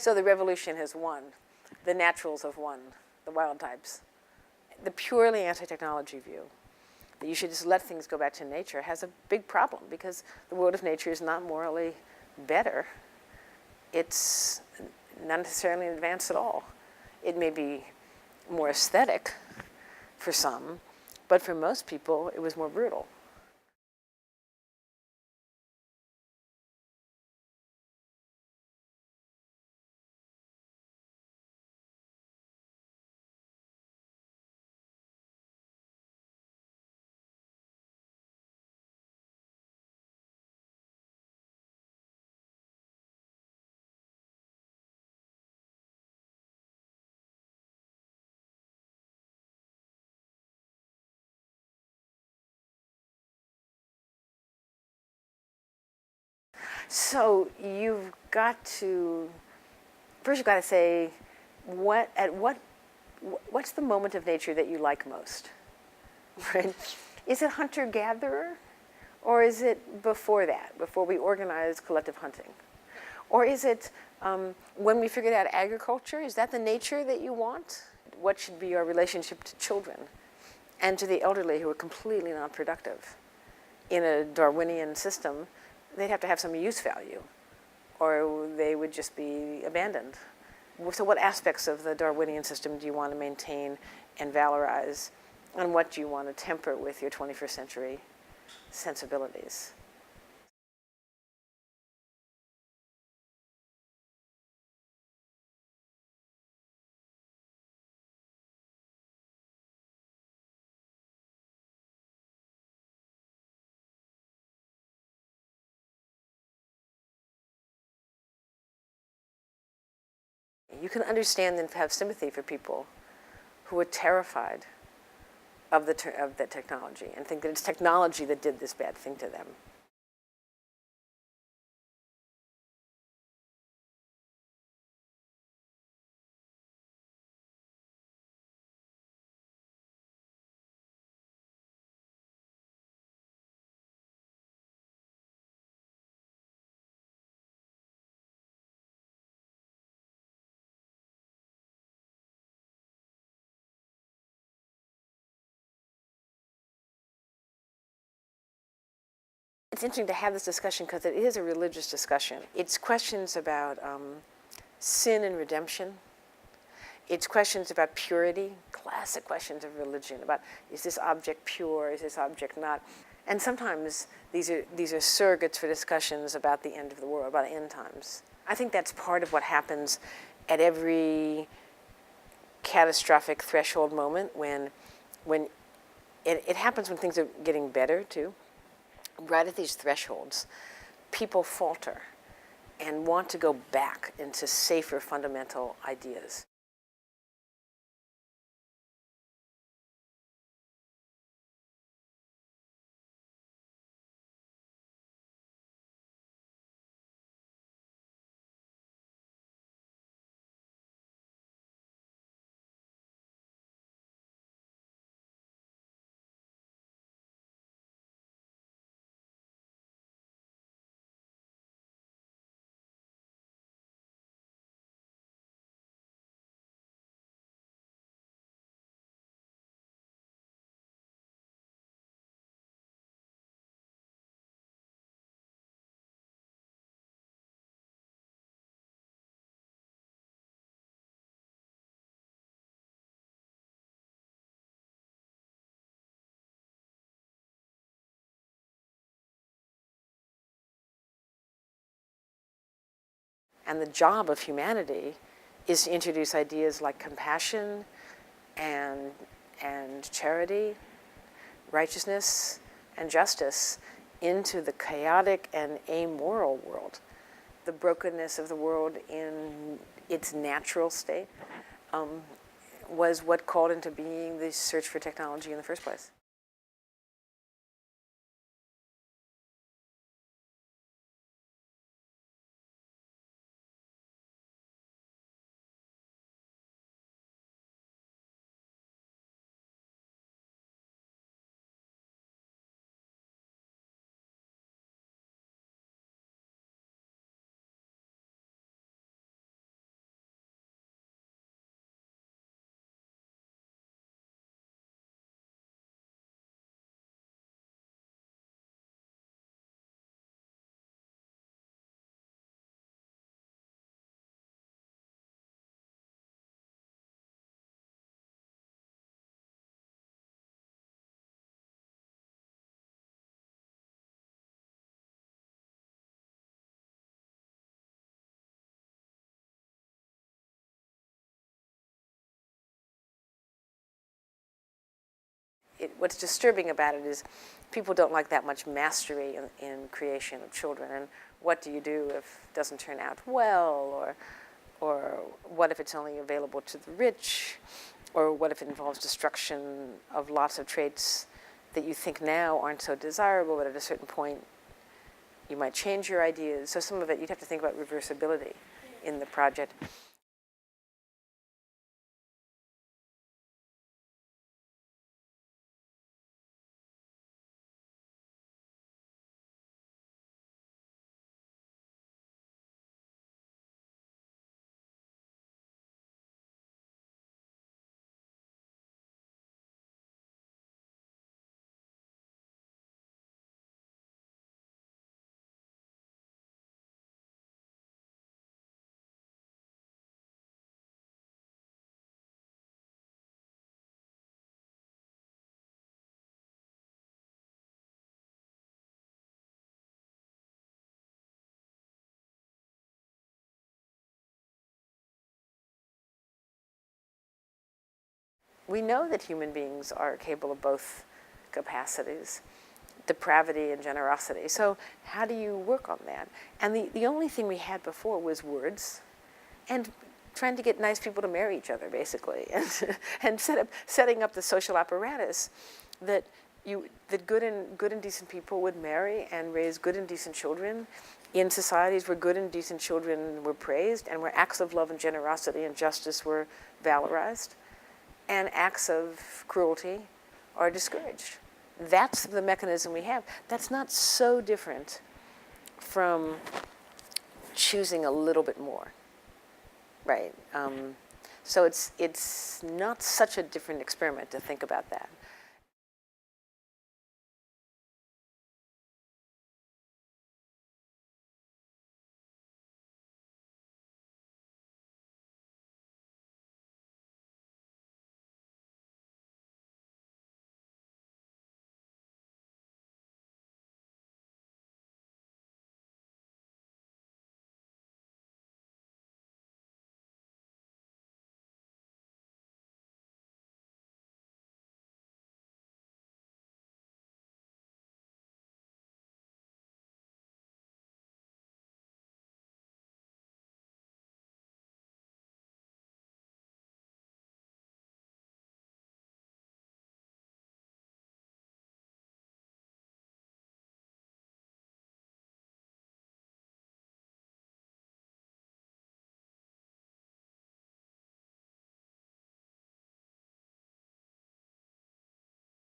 So the revolution has won. The naturals have won, the wild types. The purely anti-technology view, that you should just let things go back to nature, has a big problem because the world of nature is not morally better. It's not necessarily advanced at all. It may be more aesthetic for some, but for most people, it was more brutal. So you've got to, first you've got to say, what's the moment of nature that you like most, right? Is it hunter-gatherer, or is it before that, before we organized collective hunting? Or is it when we figured out agriculture? Is that the nature that you want? What should be our relationship to children and to the elderly who are completely non-productive? In a Darwinian system, they'd have to have some use value, or they would just be abandoned. So what aspects of the Darwinian system do you want to maintain and valorize, and what do you want to temper with your 21st century sensibilities? You can understand and have sympathy for people who are terrified of the technology and think that it's technology that did this bad thing to them. It's interesting to have this discussion because it is a religious discussion. It's questions about sin and redemption. It's questions about purity, classic questions of religion, about is this object pure, is this object not? And sometimes these are surrogates for discussions about the end of the world, about end times. I think that's part of what happens at every catastrophic threshold moment when it happens when things are getting better too. Right at these thresholds, people falter and want to go back into safer fundamental ideas. And the job of humanity is to introduce ideas like compassion and charity, righteousness, and justice into the chaotic and amoral world. The brokenness of the world in its natural state was what called into being the search for technology in the first place. what's disturbing about it is people don't like that much mastery in creation of children. And what do you do if it doesn't turn out well, or what if it's only available to the rich, or what if it involves destruction of lots of traits that you think now aren't so desirable, but at a certain point you might change your ideas. So some of it, you'd have to think about reversibility in the project. We know that human beings are capable of both capacities, depravity and generosity. So how do you work on that? And the only thing we had before was words and trying to get nice people to marry each other, basically, and setting up the social apparatus that good and decent people would marry and raise good and decent children in societies where good and decent children were praised and where acts of love and generosity and justice were valorized, and acts of cruelty are discouraged. That's the mechanism we have. That's not so different from choosing a little bit more, right? So it's not such a different experiment to think about that.